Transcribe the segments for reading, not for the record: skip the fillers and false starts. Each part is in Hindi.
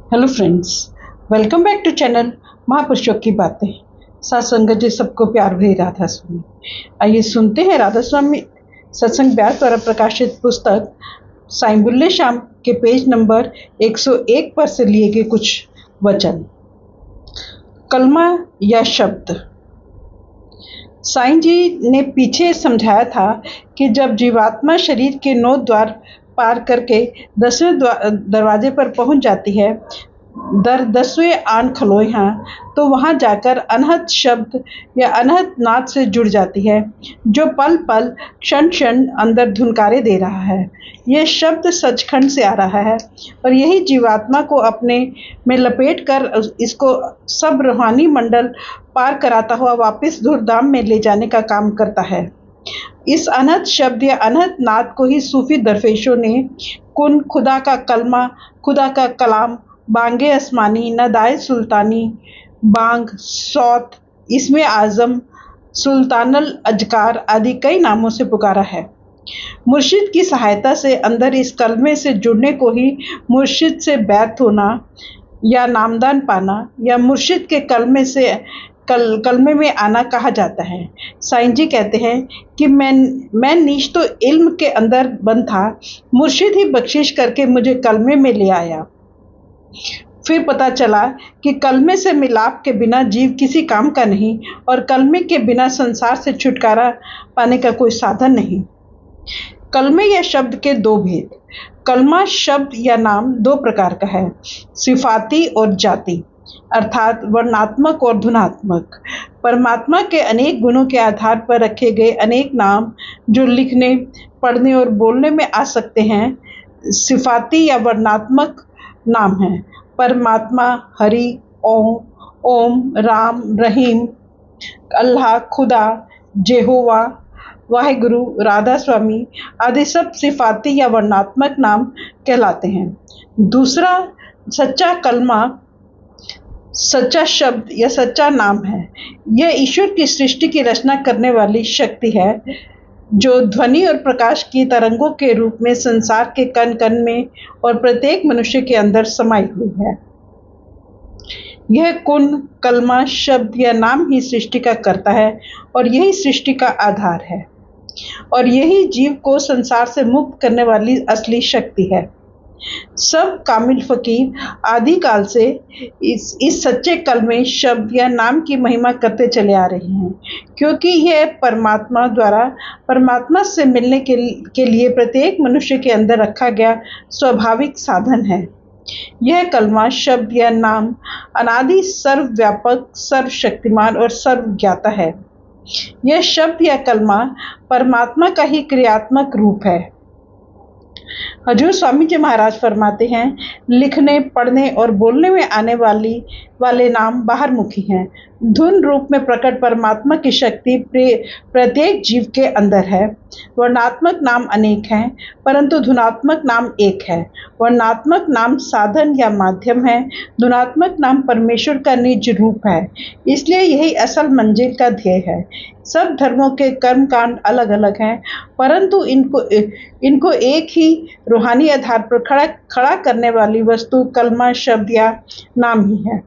Hello friends, welcome back to channel महापुरुषों की बातें। सत्संग जी सबको प्यार भरी राधा स्वामी। आइए सुनते हैं राधा स्वामी सत्संग व्यास द्वारा प्रकाशित पुस्तक साईं बुल्ले शाम के पेज नंबर 101 पर से लिए गए कुछ वचन। कलमा या शब्द। साईं जी ने पीछे समझाया था कि जब जीवात्मा शरीर के 9 द्वार पार करके 10वें दरवाजे पर पहुंच जाती है, 10वें आन खलोए हैं, तो वहां जाकर अनहद शब्द या अनहद नाद से जुड़ जाती है, जो पल पल क्षण क्षण अंदर धुनकारे दे रहा है। यह शब्द सचखंड से आ रहा है और यही जीवात्मा को अपने में लपेट कर इसको सब रूहानी मंडल पार कराता हुआ वापस धूमधाम में ले जाने का काम करता है। इस अनहद शब्द या अनहद नाद को ही सूफी दरवेशों ने कुन, खुदा का कलमा, खुदा का कलाम, बांगे आसमानी, नदाए सुल्तानी, बांग, सौत, इसमें आजम, सुल्तानल अजकार आदि कई नामों से पुकारा है। मुर्शिद की सहायता से अंदर इस कलमे से जुड़ने को ही मुर्शिद से बैत होना या नामदान पाना या मुर्शिद के कलमे में आना कहा जाता है। साईं जी कहते हैं कि मैं नीच तो इल्म के अंदर बंद था, मुर्शिद ही बख्शिश करके मुझे कलमे में ले आया। फिर पता चला कि कलमे से मिलाप के बिना जीव किसी काम का नहीं और कलमे के बिना संसार से छुटकारा पाने का कोई साधन नहीं। कलमे या शब्द के 2 भेद। कलमा शब्द या नाम 2 प्रकार का है, सिफाती और जाती, अर्थात वर्णात्मक और धुनात्मक। परमात्मा के अनेक गुणों के आधार पर रखे गए अनेक नाम जो लिखने, पढ़ने और बोलने में आ सकते हैं, सिफाती या वर्णात्मक नाम हैं। परमात्मा, हरि, ओम, राम, रहीम, अल्लाह, खुदा, जेहोवा, वाहिगुरु, राधा स्वामी आदि सब सिफाती या वर्णात्मक नाम कहलाते हैं। दूसरा, सच्चा कलमा सच्चा शब्द या सच्चा नाम है। यह ईश्वर की सृष्टि की रचना करने वाली शक्ति है, जो ध्वनि और प्रकाश की तरंगों के रूप में संसार के कण कण में और प्रत्येक मनुष्य के अंदर समाई हुई है। यह कुन, कलमा, शब्द या नाम ही सृष्टि का करता है और यही सृष्टि का आधार है और यही जीव को संसार से मुक्त करने वाली असली शक्ति है। सब कामिल फकीर आदि काल से इस सच्चे कलमे, शब्द या नाम की महिमा करते चले आ रहे हैं, क्योंकि यह परमात्मा द्वारा परमात्मा से मिलने के लिए प्रत्येक मनुष्य के अंदर रखा गया स्वाभाविक साधन है। यह कलमा, शब्द या नाम अनादि, सर्वव्यापक, सर्वशक्तिमान और सर्वज्ञाता है। यह शब्द या कलमा परमात्मा का ही क्रियात्मक रूप है। हजूर स्वामी जी महाराज फरमाते हैं, लिखने, पढ़ने और बोलने में आने वाले नाम बाहरमुखी हैं। धुन रूप में प्रकट परमात्मा की शक्ति प्रत्येक जीव के अंदर है। वर्णात्मक नाम अनेक हैं, परंतु धुनात्मक नाम एक है। वर्णात्मक नाम साधन या माध्यम है, धुनात्मक नाम परमेश्वर का निज रूप है। इसलिए यही असल मंजिल का ध्येय है। सब धर्मों के कर्म कांड अलग अलग हैं, परंतु इनको एक ही रूहानी आधार पर खड़ा करने वाली वस्तु कलमा, शब्द या नाम ही है।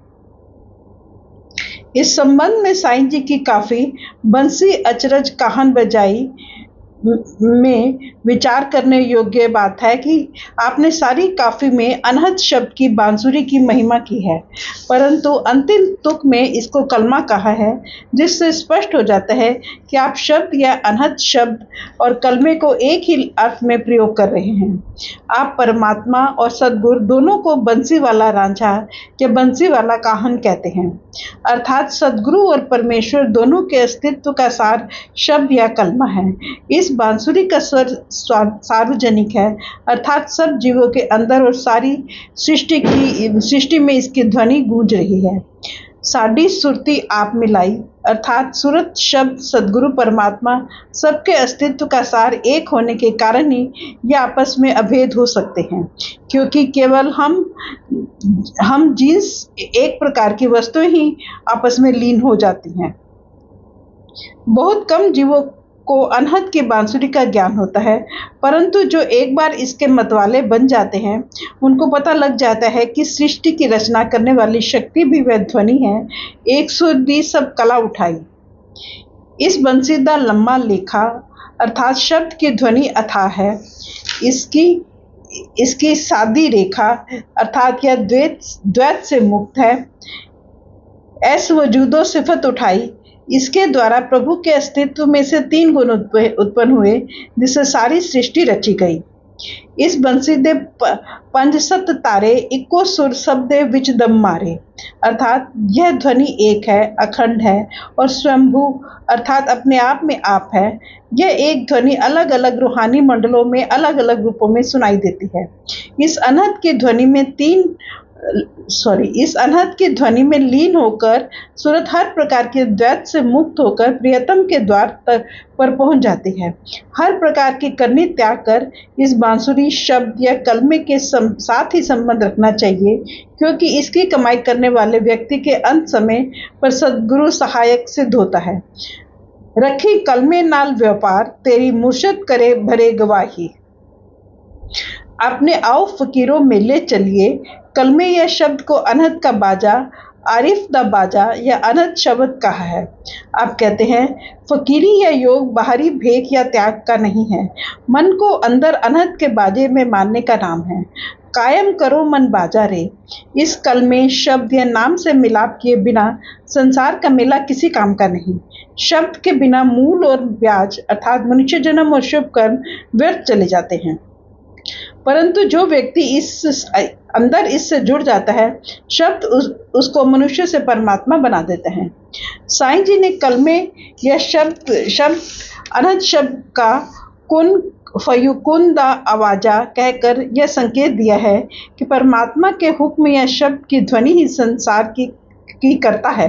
इस संबंध में साईं जी की काफी बंसी अचरज कहान बजाई में विचार करने योग्य बात है कि आपने सारी काफी में अनहद शब्द की बांसुरी की महिमा की है, परंतु अंतिम तुक में इसको कलमा कहा है, जिससे स्पष्ट हो जाता है कि आप शब्द या अनहद शब्द और कलमे को एक ही अर्थ में प्रयोग कर रहे हैं। आप परमात्मा और सद्गुरु दोनों को बंसी वाला रांझा या बंसी वाला काहन कहते हैं, अर्थात सद्गुरु और परमेश्वर दोनों के अस्तित्व का सार शब्द या कलमा है। इस बांसुरी का स्वर सार्वजनिक है, अर्थात सब जीवों के अंदर और सारी सृष्टि में इसकी ध्वनि गूंज रही है। साडी सुरती आप मिलाई, अर्थात सूरत शब्द सद्गुरु परमात्मा सबके अस्तित्व का सार एक होने के कारण ही ये आपस में अभेद हो सकते हैं, क्योंकि केवल हम जींस एक प्रकार की वस्तुएं ही आपस में लीन हो जाती हैं। बहुत कम जीवों को अनहद की बांसुरी का ज्ञान होता है, परंतु जो एक बार इसके मतवाले बन जाते हैं उनको पता लग जाता है कि सृष्टि की रचना करने वाली शक्ति भी वह ध्वनि है। 120 सब कला उठाई। इस बंसीदा लम्मा लेखा अर्थात शब्द की ध्वनि अथाह है। इसकी सादी रेखा अर्थात यह द्वैत से मुक्त है। ऐस वजूदो सिफत उठाई। इसके द्वारा प्रभु के अस्तित्व में से 3 गुण उत्पन्न हुए जिससे सारी सृष्टि रची गई। इस बंसीदे पंज सत तारे इको सुर शब्दे विच दम मारे अर्थात यह ध्वनि एक है, अखंड है और स्वयंभू अर्थात अपने आप में आप है। यह एक ध्वनि अलग अलग रूहानी मंडलों में अलग अलग रूपों में सुनाई देती है। इस अनहद की ध्वनि में लीन होकर सूरत हर प्रकार के द्वैत से मुक्त होकर प्रियतम के द्वार पर पहुंच जाती है। हर प्रकार की करनी त्याग कर इस बांसुरी शब्द या कलमे के साथ ही संबंध रखना चाहिए, क्योंकि इसकी कमाई करने वाले व्यक्ति के अंत समय पर सद्गुरु सहायक सिद्ध होता है। रखी कलमे नाल व्यापार तेरी मुर्शद करे भरे गवाही। अपने आओ फकीरों मेले चलिए। कलमे या शब्द को अनहद का बाजा, आरिफ दा बाजा या अनहद शब्द कहा है। आप कहते हैं फकीरी या योग बाहरी भेक या त्याग का नहीं है, मन को अंदर अनहद के बाजे में मानने का नाम है। कायम करो मन बाजा रे। इस कलमे शब्द या नाम से मिलाप किए बिना संसार का मेला किसी काम का नहीं। शब्द के बिना मूल और ब्याज अर्थात मनुष्य जन्म और शुभ कर्म व्यर्थ चले जाते हैं, परंतु जो व्यक्ति अंदर इससे जुड़ जाता है, शब्द उसको मनुष्य से परमात्मा बना देते हैं। साईं जी ने कलमे या शब्द अनहद शब्द का कुन फयुकुन दा आवाजा कहकर यह संकेत दिया है कि परमात्मा के हुक्म या शब्द की ध्वनि ही संसार की करता है।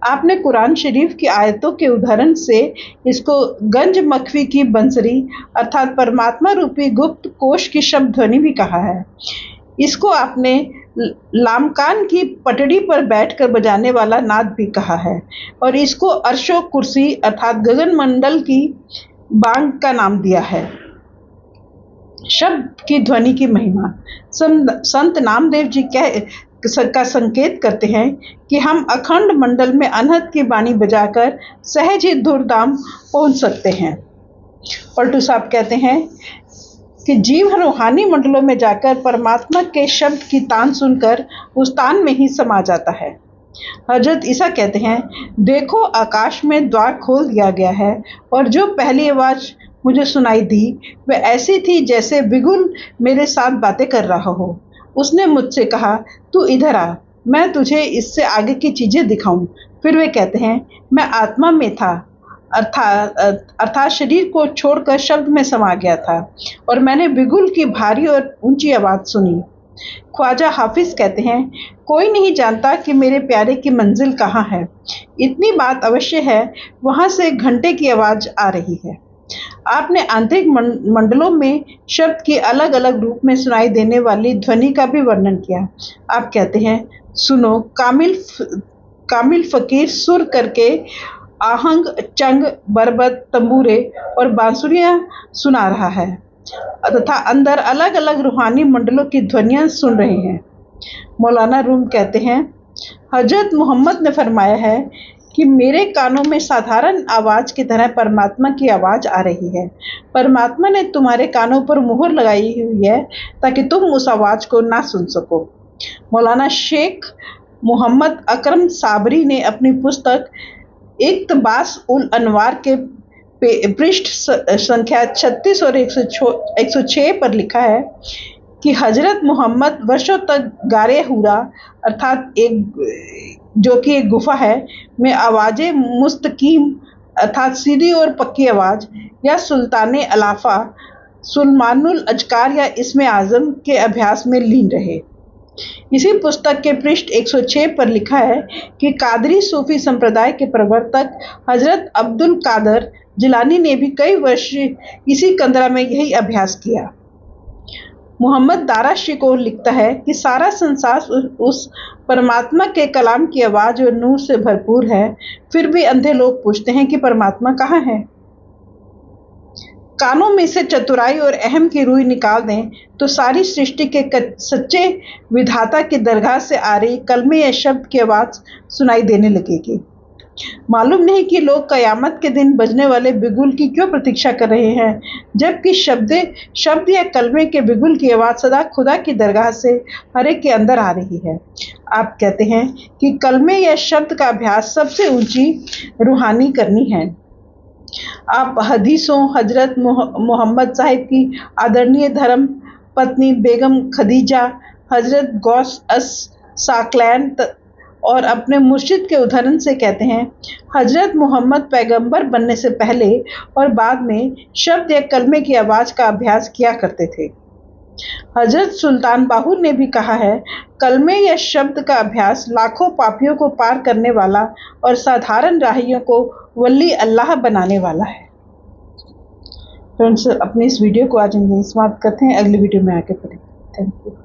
आपने कुरान शरीफ की आयतों के उदाहरण से इसको गंज मखवी की बंसरी अर्थात परमात्मा रूपी गुप्त कोश की शब्द ध्वनि भी कहा है। इसको आपने लामकान की पटड़ी पर बैठकर बजाने वाला नाद भी कहा है और इसको अर्शो कुर्सी अर्थात गगन मंडल की बांग का नाम दिया है। शब्द की ध्वनि की महिमा संत नामदेव जी का संकेत करते हैं कि हम अखंड मंडल में अनहद की बानी बजाकर सहज ही धूमधाम पहुंच सकते हैं। पलटू साहब कहते हैं कि जीव रूहानी मंडलों में जाकर परमात्मा के शब्द की तान सुनकर उस तान में ही समा जाता है। हजरत ईसा कहते हैं, देखो आकाश में द्वार खोल दिया गया है और जो पहली आवाज मुझे सुनाई दी वह ऐसी थी जैसे बिगुल मेरे साथ बातें कर रहा हो। उसने मुझसे कहा, तू इधर आ, मैं तुझे इससे आगे की चीजें दिखाऊं। फिर वे कहते हैं, मैं आत्मा में था अर्थात शरीर को छोड़कर शब्द में समा गया था और मैंने बिगुल की भारी और ऊंची आवाज सुनी। ख्वाजा हाफिज कहते हैं, कोई नहीं जानता कि मेरे प्यारे की मंजिल कहाँ है। इतनी बात अवश्य है, वहां से घंटे की आवाज आ रही है। आपने आंतरिक मंडलों में शब्द की अलग अलग रूप में सुनाई देने वाली ध्वनि का भी वर्णन किया। आप कहते हैं, सुनो, कामिल फकीर सुर करके आहंग, चंग, बरबत, तंबूरे और बांसुरियां सुना रहा है तथा अंदर अलग अलग रूहानी मंडलों की ध्वनियां सुन रहे हैं। मौलाना रूम कहते हैं, हजरत मोहम्मद ने फरमाया है कि मेरे कानों में साधारण आवाज की तरह परमात्मा की आवाज आ रही है। परमात्मा ने तुम्हारे कानों पर मुहर लगाई हुई है ताकि तुम उस आवाज को ना सुन सको। मौलाना शेख मोहम्मद अकरम साबरी ने अपनी पुस्तक इक्तबास उल अनवार के पृष्ठ संख्या 36 और 106 पर लिखा है कि हजरत मोहम्मद वर्षों तक गारे हुरा अर्थात जो कि एक गुफा है में आवाज़ें मुस्तकीम अर्थात सीधी और पक्की आवाज़ या सुल्ताने अलाफा, सुलमानुल अजकार या इसमें आज़म के अभ्यास में लीन रहे। इसी पुस्तक के पृष्ठ 106 पर लिखा है कि कादरी सूफी संप्रदाय के प्रवर्तक हजरत अब्दुल कादर जिलानी ने भी कई वर्ष इसी कंदरा में यही अभ्यास किया। मोहम्मद दारा शिकोह लिखता है कि सारा संसार उस परमात्मा के कलाम की आवाज़ और नूर से भरपूर है, फिर भी अंधे लोग पूछते हैं कि परमात्मा कहाँ है। कानों में से चतुराई और अहम की रुई निकाल दें तो सारी सृष्टि के सच्चे विधाता की दरगाह से आ रही कलमे या शब्द की आवाज़ सुनाई देने लगेगी। मालूम नहीं कि लोग कयामत के दिन बजने वाले बिगुल की क्यों प्रतीक्षा कर रहे हैं, जबकि शब्द या कलमे के बिगुल की आवाज़ सदा खुदा की दरगाह से हर एक के अंदर आ रही है। आप कहते हैं कि कलमे या शब्द का अभ्यास सबसे ऊंची रूहानी करनी है। आप हदीसों हजरत मोहम्मद साहिब की आदरणीय धर्म पत्नी बेगम खदीजा, हजरत गौस अस साकलैन और अपने मुर्शिद के उदाहरण से कहते हैं, हजरत मोहम्मद पैगंबर बनने से पहले और बाद में शब्द या कलमे की आवाज़ का अभ्यास किया करते थे। हजरत सुल्तान बाहू ने भी कहा है, कलमे या शब्द का अभ्यास लाखों पापियों को पार करने वाला और साधारण राहियों को वली अल्लाह बनाने वाला है। फ्रेंड्स, अपनी इस वीडियो को आज यहीं समाप्त करते हैं। अगली वीडियो में आके पढ़ेंगे। Thank you.